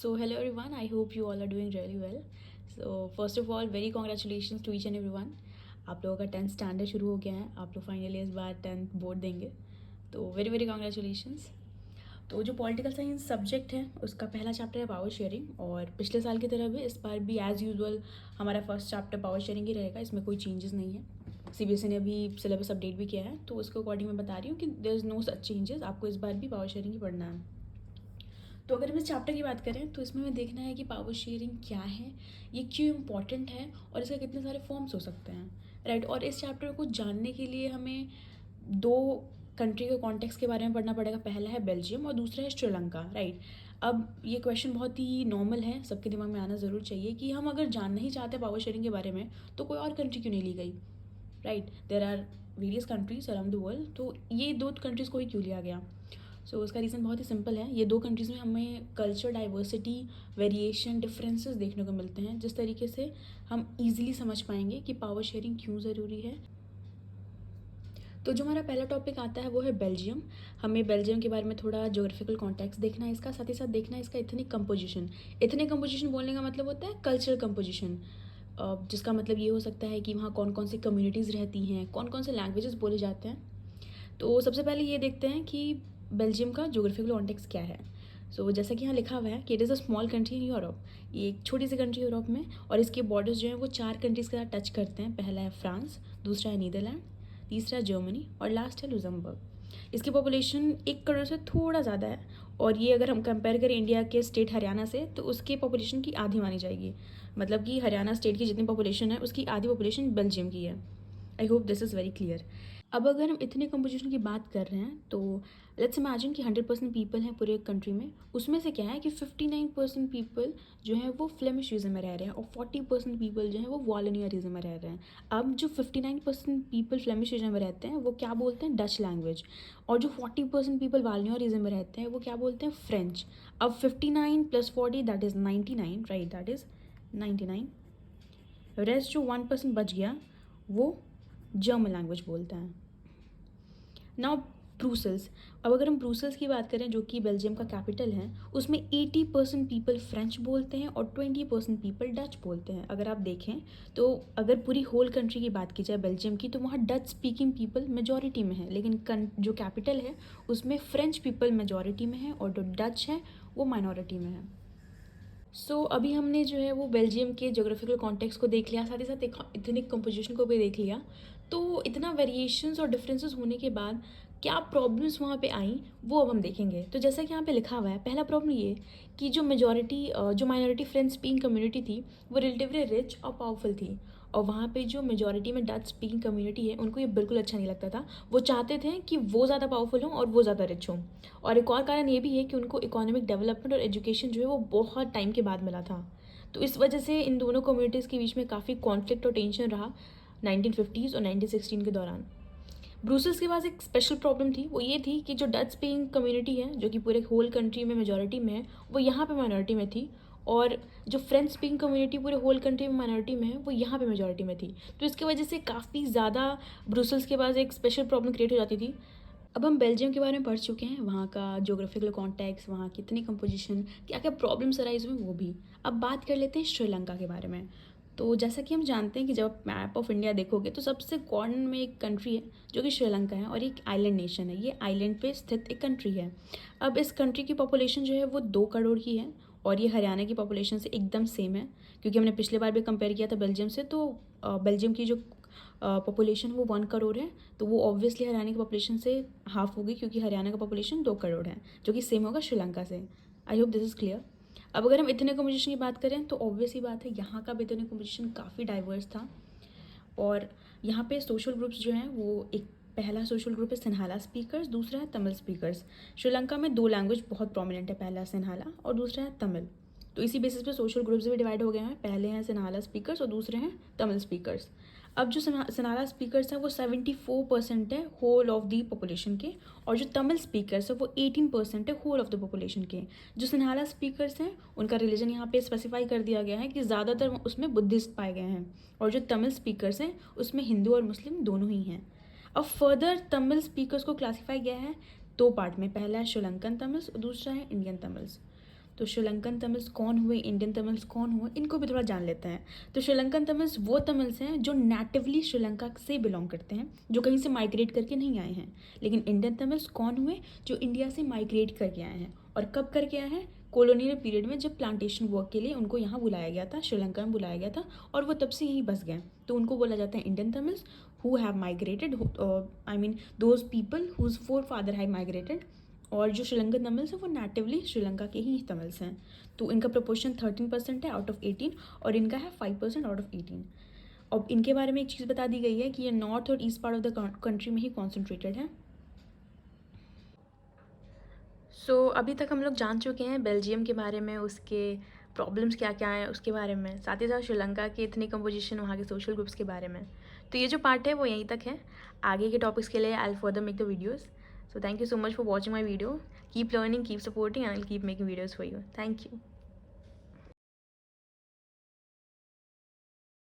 So hello everyone, I hope you all are doing really well. So first of all, very congratulations to each and everyone. आप लोगों का 10th standard शुरू हो गया है. आप लोग फाइनली इस बार 10th बोर्ड देंगे, तो वेरी वेरी कॉन्ग्रेचुलेशंस. तो जो पॉलिटिकल साइंस सब्जेक्ट है उसका पहला चैप्टर है पावर शेयरिंग, और पिछले साल की तरह भी इस बार भी एज़ यूजुअल हमारा फर्स्ट चैप्टर पावर शेयरिंग ही रहेगा. इसमें कोई चेंजेस नहीं है. सीबीएसई ने अभी सिलेबस अपडेट भी किया है, तो उसके अकॉर्डिंग मैं बता रही हूँ कि there is no such changes. आपको इस बार भी पावर शेयरिंग ही पढ़ना है. तो अगर हम इस चैप्टर की बात करें तो इसमें हमें देखना है कि पावर शेयरिंग क्या है, ये क्यों इम्पॉर्टेंट है और इसके कितने सारे फॉर्म्स हो सकते हैं, राइट. और इस चैप्टर को जानने के लिए हमें दो कंट्री के कॉन्टेक्स्ट के बारे में पढ़ना पड़ेगा. पहला है बेल्जियम और दूसरा है श्रीलंका, राइट. अब ये क्वेश्चन बहुत ही नॉर्मल है, सबके दिमाग में आना ज़रूर चाहिए कि हम अगर जानना ही चाहते हैं पावर शेयरिंग के बारे में तो कोई और कंट्री क्यों नहीं ली गई, right. There are various countries around the world, तो ये दो कंट्रीज़ को ही क्यों लिया गया. सो उसका रीज़न बहुत ही सिंपल है. ये दो कंट्रीज़ में हमें कल्चर डाइवर्सिटी, वेरिएशन, डिफरेंसेस देखने को मिलते हैं, जिस तरीके से हम ईजिली समझ पाएंगे कि पावर शेयरिंग क्यों ज़रूरी है. तो जो हमारा पहला टॉपिक आता है वो है बेल्जियम. हमें बेल्जियम के बारे में थोड़ा ज्योग्राफिकल कॉन्टेक्स्ट देखना है इसका, साथ ही साथ देखना है इसका इथनिक कंपोजिशन. इथनिक कंपोजिशन बोलने का मतलब होता है कल्चरल कंपोजिशन, जिसका मतलब ये हो सकता है कि वहाँ कौन कौन सी कम्युनिटीज़ रहती हैं, कौन कौन से लैंग्वेजेस बोले जाते हैं. तो सबसे पहले ये देखते हैं कि बेल्जियम का ज्योग्राफिकल कॉन्टेक्स्ट क्या है. सो जैसा कि यहाँ लिखा हुआ है कि it is a small country in Europe. ये एक छोटी सी कंट्री यूरोप में, और इसके बॉर्डर्स जो हैं वो 4 कंट्रीज़ के साथ टच करते हैं. पहला है फ्रांस, दूसरा है नीदरलैंड, तीसरा है जर्मनी और लास्ट है लुजमबर्ग. इसकी पॉपुलेशन 1 करोड़ से थोड़ा ज़्यादा है, और ये अगर हम कंपेयर करें इंडिया के स्टेट हरियाणा से तो उसकी पॉपुलेशन की आधी मानी जाएगी. मतलब कि हरियाणा स्टेट की जितनी पॉपुलेशन है उसकी आधी पॉपुलेशन बेल्जियम की है. I hope this is very clear. अब अगर हम इतने कंपोजिशन की बात कर रहे हैं तो लेट्स इमेजिन कि 100% पीपल हैं पूरे कंट्री में. उसमें से क्या है कि 59% पीपल जो हैं वो फ्लेमिश रीजन में रह रहे हैं और 40% पीपल जो हैं वो वॉलोनियर रीजन में रह रहे हैं. अब जो 59% पीपल फ्लेमिश रीजन में रहते हैं वो क्या बोलते हैं, डच लैंग्वेज. और जो 40% पीपल वॉलोनियर रीजन में रहते हैं वो क्या बोलते हैं, फ्रेंच. अब 59 + 40 that is 99, right, that is 99. Rest जो 1% बच गया वो जर्मन लैंग्वेज बोलते हैं. Now Brussels. अब अगर हम ब्रूसल्स की बात करें जो कि बेल्जियम का कैपिटल है, उसमें 80% पीपल फ्रेंच बोलते हैं और 20% पीपल डच बोलते हैं. अगर आप देखें तो अगर पूरी होल कंट्री की बात की जाए बेल्जियम की, तो वहाँ डच स्पीकिंग पीपल मेजॉरिटी में है, लेकिन जो कैपिटल है उसमें फ्रेंच पीपल मेजॉरिटी में है और जो डच है वो माइनॉरिटी में है. सो अभी हमने जो है वो बेल्जियम के जोग्राफिकल कॉन्टेक्स्ट को देख लिया, साथ ही साथ इथनिक कंपोजिशन को भी देख लिया. तो इतना वेरिएशंस और डिफरेंसेस होने के बाद क्या प्रॉब्लम्स वहाँ पे आई वो अब हम देखेंगे. तो जैसा कि यहाँ पे लिखा हुआ है, पहला प्रॉब्लम ये कि जो माइनॉरिटी फ्रेंच स्पीकिंग कम्युनिटी थी वो रिलेटिवली रिच और पावरफुल थी, और वहाँ पे जो मेजॉरिटी में डच स्पीकिंग कम्युनिटी है उनको ये बिल्कुल अच्छा नहीं लगता था. वो चाहते थे कि वो ज़्यादा पावरफुल हों और वो ज़्यादा रिच हों. और एक और कारण ये भी है कि उनको इकोनॉमिक डेवलपमेंट और एजुकेशन जो है वो बहुत टाइम के बाद मिला था. तो इस वजह से इन दोनों कम्युनिटीज़ के बीच में काफ़ी कॉन्फ्लिक्ट और टेंशन रहा 1950s और 1916 के दौरान. ब्रूसल्स के पास एक स्पेशल प्रॉब्लम थी, वो ये थी कि जो डच स्पीकिंग कम्युनिटी है जो कि पूरे होल कंट्री में मेजॉरिटी में है वो यहाँ पे माइनॉरिटी में थी, और जो फ्रेंच स्पीकिंग कम्युनिटी पूरे होल कंट्री में माइनॉरिटी में है वो यहाँ पे मेजॉरिटी में थी. तो इसकी वजह से काफ़ी ज़्यादा ब्रूसल्स के पास एक स्पेशल प्रॉब्लम क्रिएट हो जाती थी. अब हम बेल्जियम के बारे में पढ़ चुके हैं, वहाँ का जोग्राफिकल कॉन्टेक्स्ट, वहाँ की इतनी कंपोजिशन, क्या क्या प्रॉब्लम्स अराइज हुई वो भी. अब बात कर लेते हैं श्रीलंका के बारे में. तो जैसा कि हम जानते हैं कि जब आप मैप ऑफ इंडिया देखोगे तो सबसे कॉर्नर में एक कंट्री है जो कि श्रीलंका है, और एक आइलैंड नेशन है. ये आइलैंड पे स्थित एक कंट्री है. अब इस कंट्री की पॉपुलेशन जो है वो 2 करोड़ की है, और ये हरियाणा की पॉपुलेशन से एकदम सेम है. क्योंकि हमने पिछले बार भी कंपेयर किया था बेल्जियम से, तो बेल्जियम की जो पॉपुलेशन वो 1 करोड़ है, तो वो ऑब्वियसली हरियाणा की पॉपुलेशन से हाफ होगी, क्योंकि हरियाणा का पॉपुलेशन 2 करोड़ है, जो कि सेम होगा श्रीलंका से. I hope this is clear. अब अगर हम इतने कंपोजिशन की बात करें तो ऑब्वियस ही बात है यहाँ का भी इतने कंपोजिशन काफ़ी डाइवर्स था. और यहाँ पे सोशल ग्रुप्स जो हैं वो, एक पहला सोशल ग्रुप है सिन्हाला स्पीकर्स, दूसरा है तमिल स्पीकर्स. श्रीलंका में 2 लैंग्वेज बहुत प्रोमिनेंट है, पहला सिन्हाला और दूसरा है तमिल. तो इसी बेसिस पे सोशल ग्रुप्स भी डिवाइड हो गए हैं, पहले हैं सिन्हाला स्पीकर्स और दूसरे हैं तमिल स्पीकर्स. अब जो सिन्हाला स्पीकर्स हैं वो 74% है होल ऑफ द पॉपुलेशन के, और जो तमिल स्पीकर्स है वो 18% है होल ऑफ द पॉपुलेशन के. जो सिन्हाला स्पीकर्स हैं उनका रिलीजन यहाँ पे स्पेसिफाई कर दिया गया है कि ज़्यादातर उसमें बुद्धिस्ट पाए गए हैं, और जो तमिल स्पीकर्स हैं उसमें हिंदू और मुस्लिम दोनों ही हैं. अब फर्दर तमिल स्पीकर्स को क्लासीफाई गया है 2 पार्ट में, पहला है श्रीलंकन तमिल्स और दूसरा है इंडियन तमिल्स. तो श्रीलंकन तमिल्स कौन हुए, इंडियन तमिल्स कौन हुए, इनको भी थोड़ा जान लेते हैं। तो श्रीलंकन तमिल्स वो तमिल्स हैं जो नेटिवली श्रीलंका से बिलोंग करते हैं, जो कहीं से माइग्रेट करके नहीं आए हैं। लेकिन इंडियन तमिल्स कौन हुए, जो इंडिया से माइग्रेट करके आए हैं। और कब करके आए हैं? कॉलोनियल पीरियड में, जब प्लांटेशन वर्क के लिए उनको यहाँ बुलाया गया था, श्रीलंका में बुलाया गया था, और वो तब से यहीं बस गए। तो उनको बोला जाता है Indian Tamils who have migrated, I mean those people whose forefather have migrated. और जो श्रीलंकन तमिल्स हैं वो नेटिवली श्रीलंका के ही तमिल्स हैं। तो इनका प्रोपोर्शन 13% है आउट ऑफ 18, और इनका है 5% आउट ऑफ 18। अब इनके बारे में एक चीज़ बता दी गई है कि ये नॉर्थ और east part of the country में ही कॉन्सेंट्रेटेड है। सो अभी तक हम लोग जान चुके हैं बेल्जियम के बारे में, उसके प्रॉब्लम्स क्या क्या हैं उसके बारे में, साथ ही साथ श्रीलंका की इथनिक कंपोजिशन, वहाँ के सोशल ग्रुप्स के बारे में। तो ये जो पार्ट है वो यहीं तक है। आगे के टॉपिक्स के लिए I will further make the videos. So thank you so much for watching my video. Keep learning, keep supporting, and I'll keep making videos for you. Thank you.